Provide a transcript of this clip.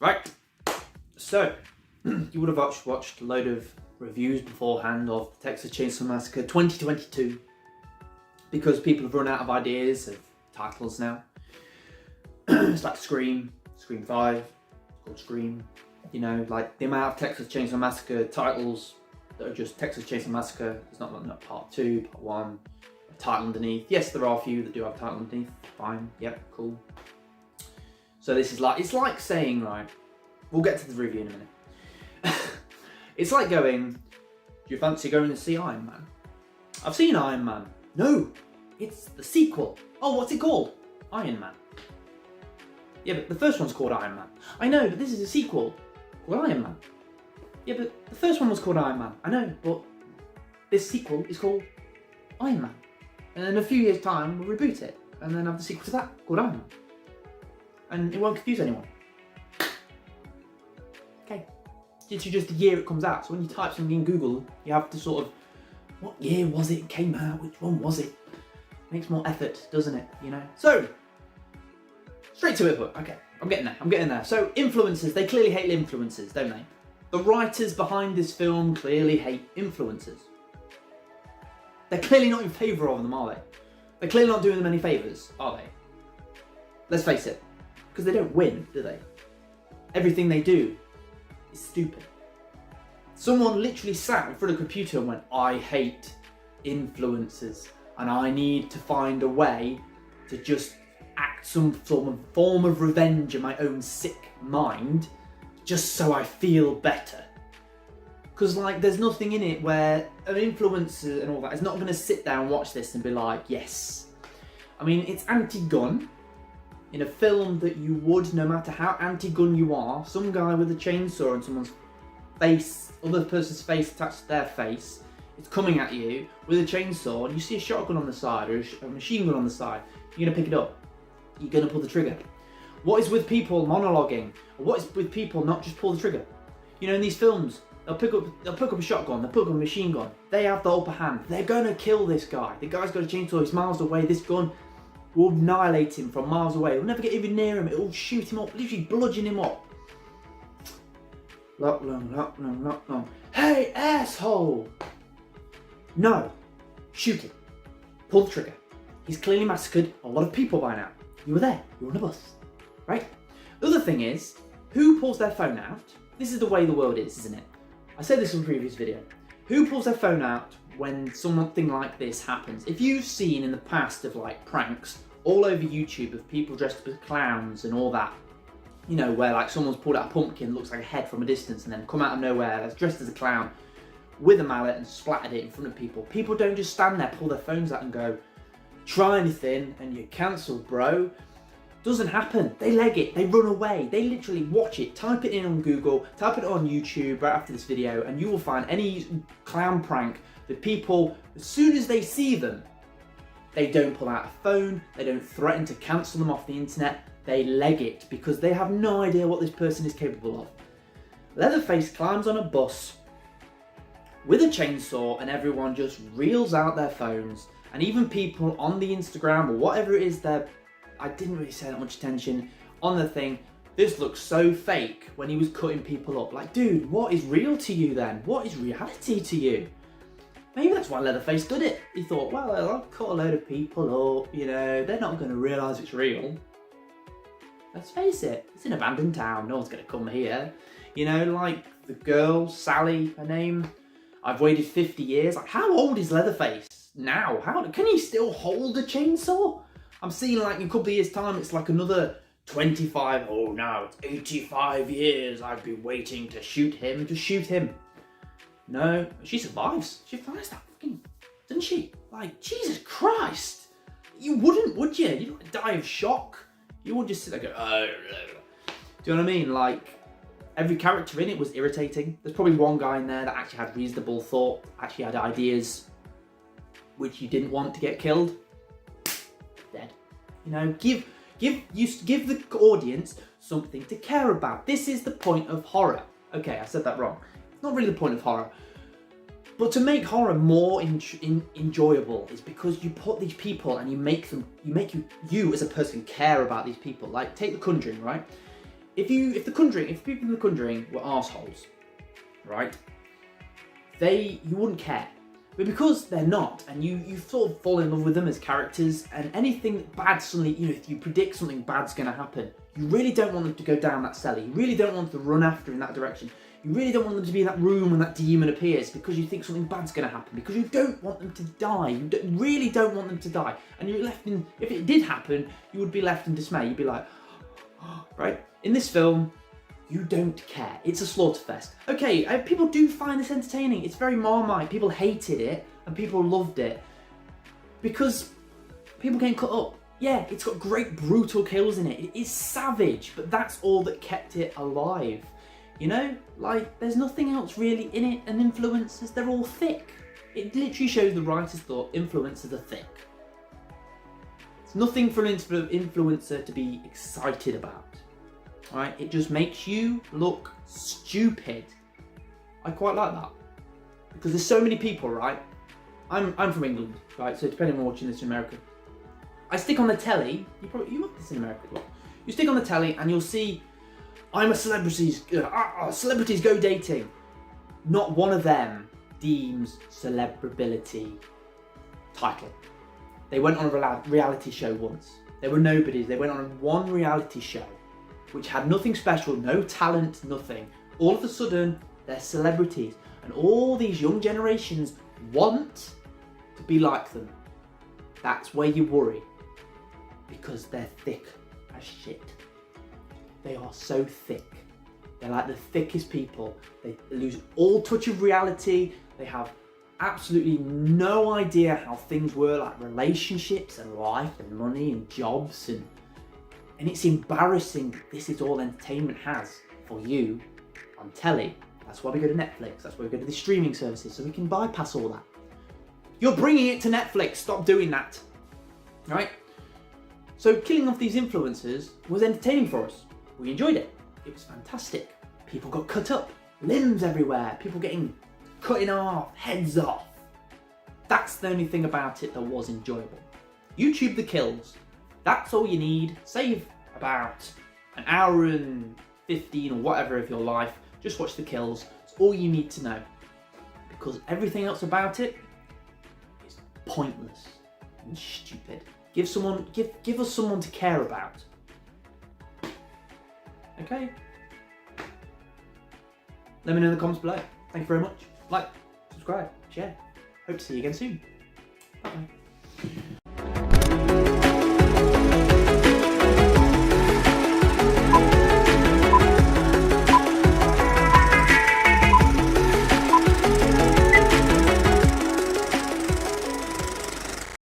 Right, so you would have watched a load of reviews beforehand of the Texas Chainsaw Massacre 2022 because people have run out of ideas of titles now. It's like Scream 5, it's called Scream. You know, like the amount of Texas Chainsaw Massacre titles that are just Texas Chainsaw Massacre. It's not part 2, part 1, a title underneath. Yes, there are a few that do have a title underneath. Fine, yep, cool. So this is like, it's like saying, right, we'll get to the review in a minute. It's like going, do you fancy going to see Iron Man? I've seen Iron Man. No, it's the sequel. Oh, what's it called? Iron Man. Yeah, but the first one's called Iron Man. I know, but this is a sequel called Iron Man. Yeah, but the first one was called Iron Man. I know, but this sequel is called Iron Man. And in a few years' time, we'll reboot it. And then have the sequel to that called Iron Man. And it won't confuse anyone. Okay. It's just the year it comes out. So when you type something in Google, you have to sort of, what year was it came out? Which one was it? Makes more effort, doesn't it? You know? So, straight to it, but okay. I'm getting there. So, influencers, they clearly hate influencers, don't they? The writers behind this film clearly hate influencers. They're clearly not in favour of them, are they? They're clearly not doing them any favours, are they? Let's face it. Because they don't win, do they? Everything they do is stupid. Someone literally sat in front of a computer and went, I hate influencers and I need to find a way to just act some sort of form of revenge in my own sick mind just so I feel better. Because like there's nothing in it where an influencer and all that is not going to sit down and watch this and be like, yes. I mean, it's anti-gun. In a film that you would, no matter how anti-gun you are, some guy with a chainsaw and someone's face, other person's face attached to their face, is coming at you with a chainsaw and you see a shotgun on the side or a machine gun on the side, you're going to pick it up. You're going to pull the trigger. What is with people monologuing? Or what is with people not just pull the trigger? You know, in these films, they'll pick up a shotgun, they'll pick up a machine gun. They have the upper hand. They're going to kill this guy. The guy's got a chainsaw, he's miles away. This gun will annihilate him from miles away. It'll never get even near him. It'll shoot him up, literally bludgeon him up. Lock, long. Hey, asshole! No. Shoot him. Pull the trigger. He's clearly massacred a lot of people by now. You were there. You were on a bus. Right? The other thing is, who pulls their phone out? This is the way the world is, isn't it? I said this in a previous video. Who pulls their phone out when something like this happens? If you've seen in the past of like pranks all over YouTube of people dressed up as clowns and all that, you know, where like someone's pulled out a pumpkin, looks like a head from a distance, and then come out of nowhere that's dressed as a clown with a mallet and splattered it in front of people. People don't just stand there, pull their phones out and go, try anything and you're cancelled, bro. Doesn't happen. They leg it, they run away, they literally watch it, type it in on Google, type it on YouTube right after this video, and you will find any clown prank that people, as soon as they see them, they don't pull out a phone, they don't threaten to cancel them off the internet, they leg it because they have no idea what this person is capable of. Leatherface climbs on a bus with a chainsaw and everyone just reels out their phones, and even people on the Instagram or whatever it is I didn't really pay that much attention on the thing. This looks so fake when he was cutting people up. Like, dude, what is real to you then? What is reality to you? Maybe that's why Leatherface did it. He thought, well, I'll cut a load of people up, you know, they're not going to realise it's real. Let's face it, it's an abandoned town, no one's going to come here. You know, like the girl, Sally, her name, I've waited 50 years. Like, how old is Leatherface now? Can he still hold a chainsaw? I'm seeing like in a couple of years' time, it's like another 25, oh now it's 85 years I've been waiting to shoot him, just shoot him. No, she survives. She survives that fucking, doesn't she? Like, Jesus Christ. You wouldn't, would you? You'd like die of shock. You would just sit there and go, do you know what I mean? Like, every character in it was irritating. There's probably one guy in there that actually had reasonable thought, actually had ideas which you didn't want to get killed. Dead. You know, give the audience something to care about. This is the point of horror. Okay, I said that wrong. It's not really the point of horror. But to make horror more enjoyable is because you put these people and you make you as a person care about these people. Like, take The Conjuring, right? if people in The Conjuring were arseholes, right? You wouldn't care. But because they're not, and you sort of fall in love with them as characters, and anything bad suddenly, if you predict something bad's going to happen, you really don't want them to go down that cellar. You really don't want them to run after in that direction. You really don't want them to be in that room when that demon appears, because you think something bad's going to happen, because you don't want them to die. You really don't want them to die. And you're left in, if it did happen, you would be left in dismay. You'd be like, oh, right? In this film, you don't care. It's a slaughterfest. Okay, people do find this entertaining. It's very Marmite. People hated it and people loved it because people getting cut up. Yeah, it's got great brutal kills in it. It is savage, but that's all that kept it alive. Like there's nothing else really in it, and influences, they're all thick. It literally shows the writers thought influencers are thick. It's nothing for an influencer to be excited about. Right? It just makes you look stupid. I quite like that. Because there's so many people, right? I'm from England, right? So depending on watching this in America. I stick on the telly, you watch this in America a lot. You stick on the telly and you'll see, I'm a celebrities go dating. Not one of them deems celebrability title. They went on a reality show once. They were nobodies. They went on one reality show which had nothing special, no talent, nothing. All of a sudden, they're celebrities. And all these young generations want to be like them. That's where you worry. Because they're thick as shit. They are so thick. They're like the thickest people. They lose all touch of reality. They have absolutely no idea how things were, like relationships and life and money and jobs, and it's embarrassing that this is all entertainment has for you on telly. That's why we go to Netflix. That's why we go to the streaming services, so we can bypass all that. You're bringing it to Netflix. Stop doing that. Right? So killing off these influencers was entertaining for us. We enjoyed it. It was fantastic. People got cut up, limbs everywhere, people getting cut in half, heads off. That's the only thing about it that was enjoyable. YouTube the kills. That's all you need. Save about an hour and 15 or whatever of your life. Just watch the kills. It's all you need to know. Because everything else about it is pointless and stupid. Give us someone to care about. Okay? Let me know in the comments below. Thank you very much. Like, subscribe, share. Hope to see you again soon. Bye.